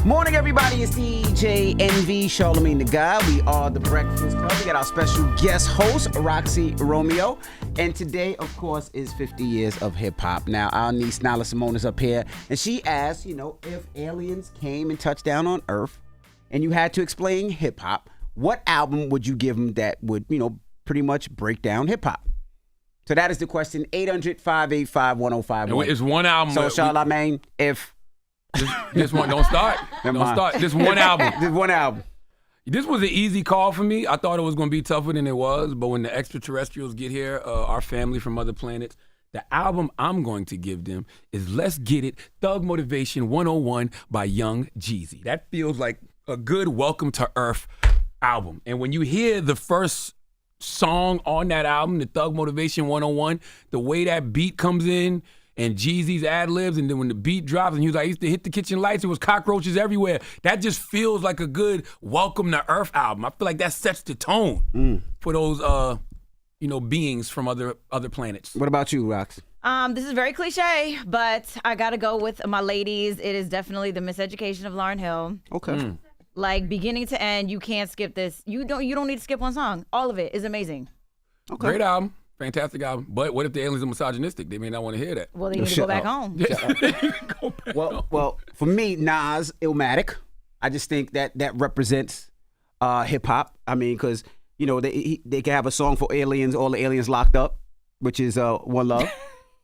Morning, everybody. It's DJ NV, Charlamagne the Guy. We are the Breakfast Club. We got our special guest host, Arce Romeo. And today, of course, is 50 years of hip-hop. Now, our niece, Nala Simone, is up here. And she asked, if aliens came and touched down on Earth and you had to explain hip-hop, what album would you give them that would, pretty much break down hip-hop? So that is the question, 800-585-1051. It's one album. So, Charlamagne, if... This one, don't start. Don't start. This one album. This one album. This was an easy call for me. I thought it was going to be tougher than it was, but when the extraterrestrials get here, our family from other planets, the album I'm going to give them is Let's Get It, Thug Motivation 101 by Young Jeezy. That feels like a good Welcome to Earth album. And when you hear the first song on that album, the Thug Motivation 101, the way that beat comes in, and Jeezy's ad-libs, and then when the beat drops, and he was like, I used to hit the kitchen lights, it was cockroaches everywhere. That just feels like a good Welcome to Earth album. I feel like that sets the tone for those, beings from other planets. What about you, Rox? This is very cliche, but I gotta go with my ladies. It is definitely the Miseducation of Lauryn Hill. Okay. Like beginning to end, you can't skip this. You don't need to skip one song. All of it is amazing. Okay. Great album. Fantastic album. But what if the aliens are misogynistic? They may not want to hear that. Well, they need to go back home. Well, for me, Nas, Illmatic. I just think that represents hip-hop. I mean, because, they can have a song for aliens, all the aliens locked up, which is One Love,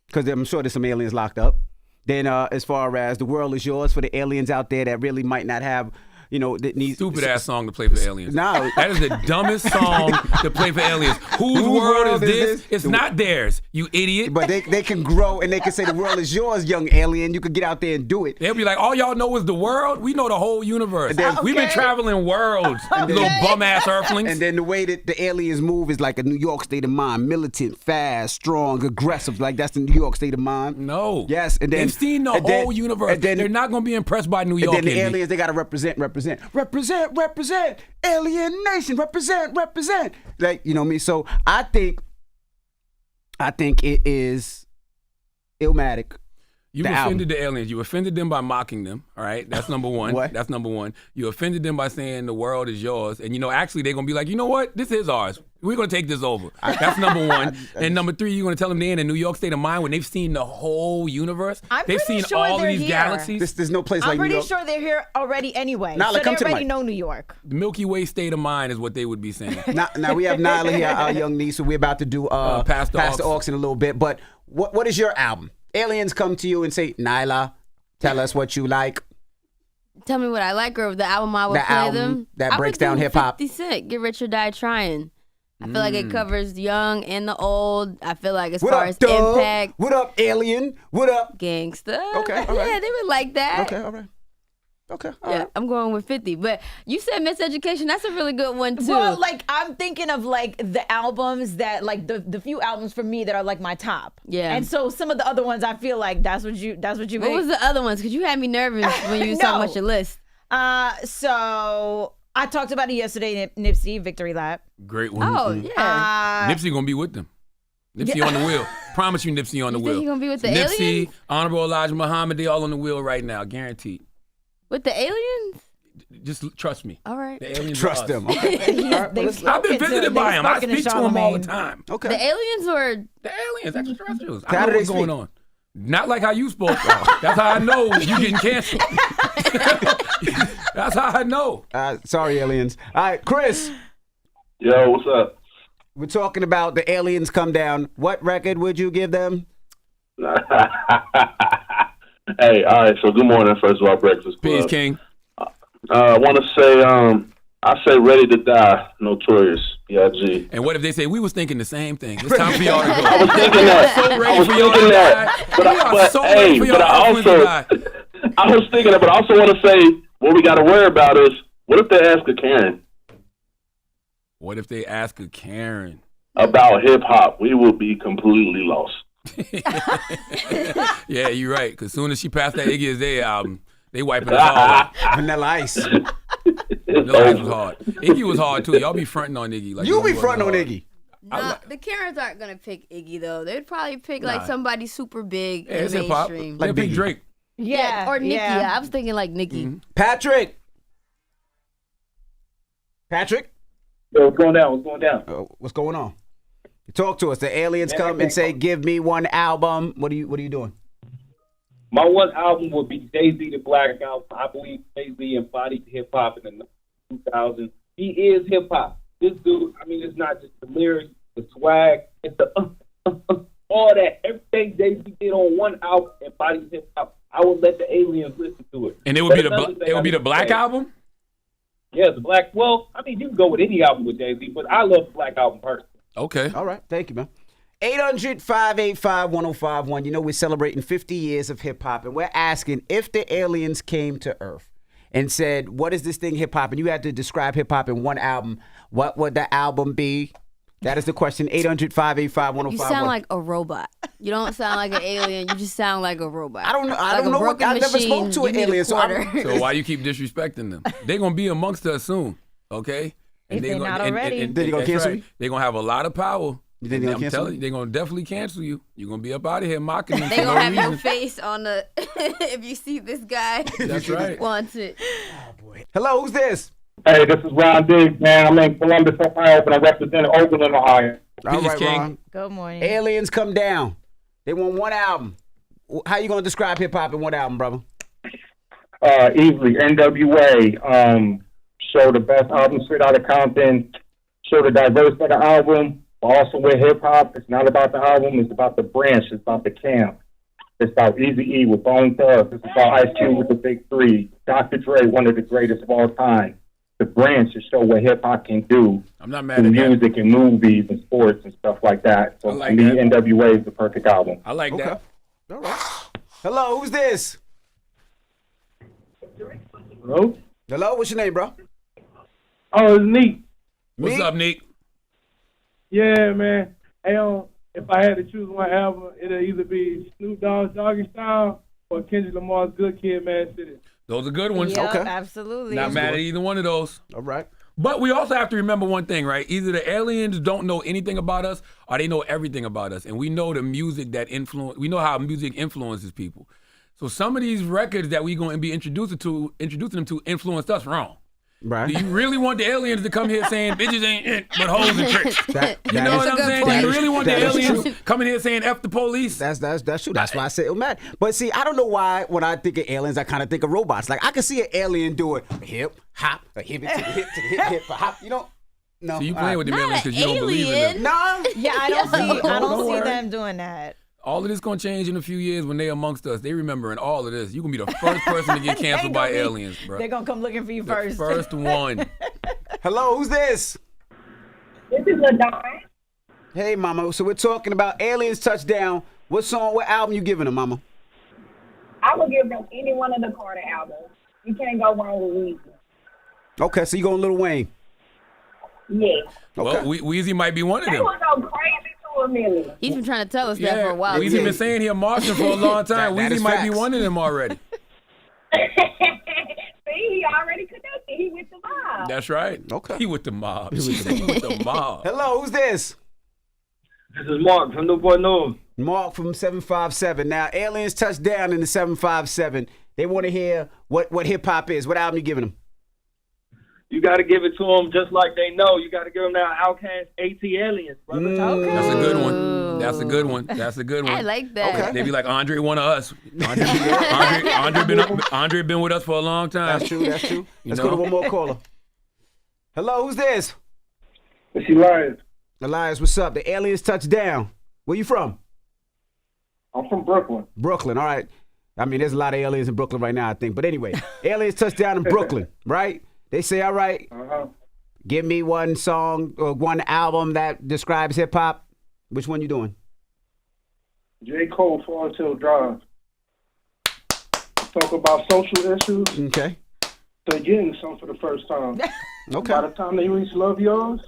because I'm sure there's some aliens locked up. Then as far as The World Is Yours, for the aliens out there that really might not have... that needs Stupid-ass song to play for aliens. No. That is the dumbest song to play for aliens. Whose world is this? It's not theirs, you idiot. But they can grow and they can say the world is yours, young alien. You could get out there and do it. They'll be like, all y'all know is the world? We know the whole universe. We've been traveling worlds, little bum-ass earthlings. And then the way that the aliens move is like a New York state of mind. Militant, fast, strong, aggressive. Like that's the New York state of mind. No. Yes. And then they've seen the whole universe. And then, they're not going to be impressed by New York. And then the aliens, they got to represent. Alien nation, represent. Like, you know me. So I think it is Illmatic. You offended the aliens. You offended them by mocking them, all right? That's number one. What? That's number one. You offended them by saying the world is yours. And, actually they're going to be like, you know what? This is ours. We're going to take this over. That's number one. And number three, you're going to tell them they're in a New York state of mind when they've seen the whole universe. They've seen all of these galaxies. There's no place like New York. I'm pretty sure they're here already anyway. Nala, so come they to the already mic. know New York. The Milky Way state of mind is what they would be saying. Now we have Nyla here, our young niece, so we're about to do Pass the Aux in a little bit. But what is your album? Aliens come to you and say, Nyla, tell us what you like. Tell me what I like, or the album I would play them. That breaks down hip hop. 50 Cent, Get Rich or Die Trying. I feel like it covers the young and the old. I feel like as far as impact. What up, alien? What up? Gangsta. Okay, all right. Yeah, they would like that. Okay, all right. Okay, all Yeah, right. I'm going with 50. But you said Miseducation. That's a really good one, too. Well, I'm thinking of the albums that the few albums for me that are like my top. Yeah. And so some of the other ones I feel like that's what you What make. was the other ones? Because you had me nervous when you saw much your list. So I talked about it yesterday, Nipsey, Victory Lap. Great one. Oh, yeah. Nipsey going to be with them. Nipsey on the wheel. Promise you Nipsey on the You wheel. think he gonna be with the Nipsey, aliens? Honorable Elijah Muhammad, they all on the wheel right now. Guaranteed. With the aliens? Just trust me. All right. The aliens Trust are us. them. Okay. I've been visited by him. I speak to him all the time. Okay. The aliens or... The aliens, extraterrestrials. How I do know they what's going on. Not like how you spoke. That's how I know you getting canceled. That's how I know. Sorry, aliens. All right, Chris. Yo, what's up? We're talking about the aliens come down. What record would you give them? Hey, all right. So good morning, first of all, Breakfast Club. Peace, King. I want to say, I say Ready to Die, Notorious, B.I.G. And what if they say, we was thinking the same thing? It's time for y'all to go. I was thinking that. So ready for y'all to die. I was thinking that, but I also want to say, what we got to worry about is, what if they ask a Karen? What if they ask a Karen? About hip-hop, we will be completely lost. Yeah, you're right. Because soon as she passed that Iggy Azalea album, they wiping us all out. Vanilla Ice. Vanilla Ice was hard. Iggy was hard, too. Y'all be fronting on Iggy. Like You be fronting on hard. Iggy. Nah, the Karens aren't gonna pick Iggy though. They'd probably pick like somebody super big Yeah, and it's hip-hop. mainstream. Like Big Drake. Yeah, or Nicki. yeah. I was thinking like Nicki. Mm-hmm. Patrick. Yo, what's going down? What's going down? What's going on? Talk to us. The aliens come and say, "Give me one album." What are you doing? My one album would be Jay-Z the Black Album. I believe Jay-Z embodied hip hop in the 2000s. He is hip hop. This dude, I mean, it's not just the lyrics, the swag, it's the all that. Everything Jay-Z did on one album embodies hip hop. I would let the aliens listen to it. And it would be the Black Album? Yeah, the Black. Well, I mean, you can go with any album with Jay-Z, but I love the Black Album personally. Okay. All right. Thank you, man. 800-585-1051. You know, we're celebrating 50 years of hip hop, and we're asking if the aliens came to Earth and said, "What is this thing hip hop?" and you had to describe hip hop in one album, what would the album be? That is the question. 800-585-1051. You sound like a robot. You don't sound like an alien. You just sound like a robot. I don't know. I Like don't a know. What, I broken never spoke machine. to an Give me a alien, so quarter. So why you keep disrespecting them? They're going to be amongst us soon, okay? If they're not already. Then they gonna that's cancel right. you? They're going to have a lot of power. You think they'll I'm cancel telling you? you, they're going to definitely cancel you. You're going to be up out of here mocking them They for gonna no have your reason. face on the. If you see this guy, That's right. wants it. Hello, who's this? Hey, this is Ron Diggs, man. I'm in Columbus, Ohio, and I represent Oakland, Ohio. All Peace, right, King. Ron. Good morning. Aliens come down. They want one album. How you gonna describe hip hop in one album, brother? Easily, NWA. Show the best album straight out of Compton. Show the diverse of the album. Also with hip hop, it's not about the album. It's about the branch. It's about the camp. It's about Eazy-E with Bone Thugs. It's about Ice Cube with the Big Three. Dr. Dre, one of the greatest of all time. The branch to show what hip hop can do. I'm not mad In at that. music and movies and sports and stuff like that. So I like to me, that. NWA is the perfect album. I like Okay. that. All right. Hello, who's this? Hello? Hello, what's your name, bro? Oh, it's neat. What's Me? up, Nick? Yeah, man. Hey, if I had to choose one album, it'd either be Snoop Dogg's Doggy Style or Kendrick Lamar's Good Kid, Mad City. Those are good ones. Yep, Okay. absolutely. Not mad at either one of those. All right. But we also have to remember one thing, right? Either the aliens don't know anything about us or they know everything about us. And we know the music we know how music influences people. So some of these records that we're going to be introducing them to influenced us wrong. Right. Do you really want the aliens to come here saying bitches ain't it, but hoes and tricks? That You know is- what I'm good saying? point. Do you really want the That is aliens true. coming here saying F the police? That's true. That's why I said mad. But see, I don't know why when I think of aliens, I kind of think of robots. Like I can see an alien doing hip hop, a hip to the hip to the hip hip hop. You know? No. So you playing with the Not aliens an because you don't believe in them. alien. No. Yeah, I don't see. I Don't don't see worry. them doing that. All of this gonna change in a few years when they amongst us. They remembering all of this. You gonna be the first person to get canceled by aliens, bro. They're gonna come looking for you The first. first one. Hello, who's this? This is LaDon. Hey, mama. So we're talking about aliens touchdown. What album you giving them, mama? I would give them any one of the Carter albums. You can't go wrong with Weezy. Okay, so you going Lil Wayne. Yes. Well, Weezy might be one of They them. would go crazy to a million. He's been trying to tell us that Yeah, for a while. Weezy too. been saying he a Martian for a long time. That Weezy is might be facts. one of them already. See, he already connected. He with the mob. That's right. Okay. He with the mob. She said he with the mob. Hello, who's this? This is Mark from Newport News. Mark from 757. Now, aliens touch down in the 757. They want to hear what hip hop is. What album you giving them? You got to give it to them just like they know. You got to give them that Outcast AT Aliens, brother. That's a good one. That's a good one. That's a good one. I like that. Okay. They be like, Andre, one of us. Andre been with us for a long time. That's true. That's true. You Let's know? go to one more caller. Hello, who's this? It's Elias. Elias, what's up? The aliens touch down. Where you from? I'm from Brooklyn. Brooklyn. All right. I mean, there's a lot of aliens in Brooklyn right now, I think. But anyway, aliens touch down in Brooklyn, right? They say, all right, Uh-huh. give me one song or one album that describes hip hop. Which one you doing? J. Cole, Forest Hill Drive. Talk about social issues. Okay. They're getting some for the first time. Okay. By the time they reach Love Yours,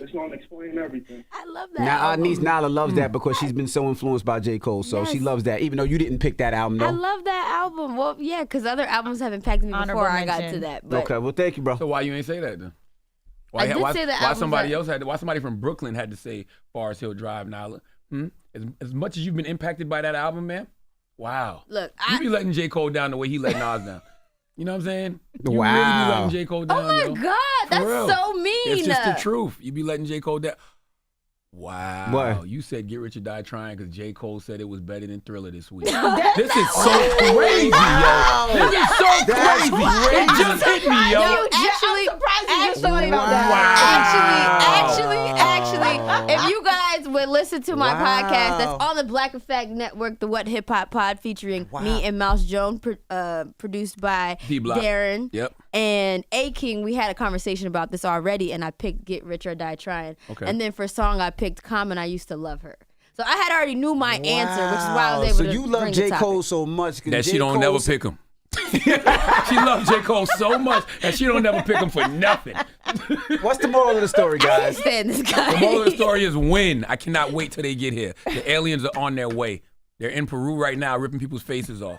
it's going to explain everything. I love that. Now, our album. niece Nala loves that because she's been so influenced by J. Cole. So she Yes. loves that, even though you didn't pick that album, I though. love that album. Well, yeah, because other albums have impacted me Honorable before I got mention. to that. But Okay, well, thank you, bro. So why you ain't say that then? I did say the why albums somebody that- else had to, why somebody from Brooklyn had to say Forest Hill Drive, Nala? As much as you've been impacted by that album, man, Wow. Look, You be letting J. Cole down the way he let Nas down. You know what I'm saying? You really be Wow. letting J. Cole down. oh my yo. God, that's For real. so mean. It's just the truth. You be letting J. Cole down. Wow. What? You said Get Rich or Die Trying because J. Cole said it was better than Thriller this week. This is so crazy, yo. This is so That's crazy. crazy. It just hit me, yo. Yo, actually, if you guys would listen to my Wow. podcast that's on the Black Effect Network, the What Hip Hop Pod, featuring me and Mouse Jones, produced by D-Block. Darren Yep. and A King. We had a conversation about this already, and I picked Get Rich or Die Trying. Okay. And then for song, I picked Common, I Used to Love Her. So I had already knew my answer, which is why I was able so to you love bring J. the topic. Cole so much That she don't never pick him. She loves J. Cole so much that she don't never pick him for nothing. What's the moral of the story, guys? Stand this guy. The moral of the story is win. I cannot wait till they get here. The aliens are on their way. They're in Peru right now ripping people's faces off.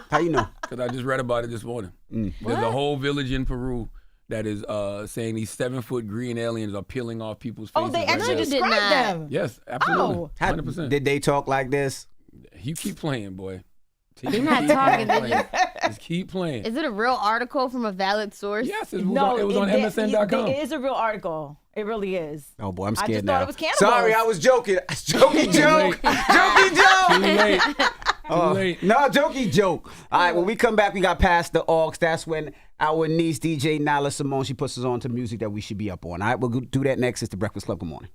How you know? Because I just read about it this morning. There's a whole village in Peru that is saying these 7-foot green aliens are peeling off people's faces. Oh, they right actually now. described not. them. Yes, absolutely. Oh. 100%. Did they talk like this? You keep playing, boy. You're not talking, playing. Just keep playing. Is it a real article from a valid source? Yes, it was on MSN.com. It is a real article. It really is. Oh boy, I'm I scared just now. thought it was cannibals. Sorry, I was joking. Jokey joke. Jokey joke. Too late. Too late. No, jokey joke. All right, when we come back, we got past the Aux. That's when our niece, DJ Nyla Simone, she puts us on to music that we should be up on. All right, we'll do that next. It's The Breakfast Club. Good morning.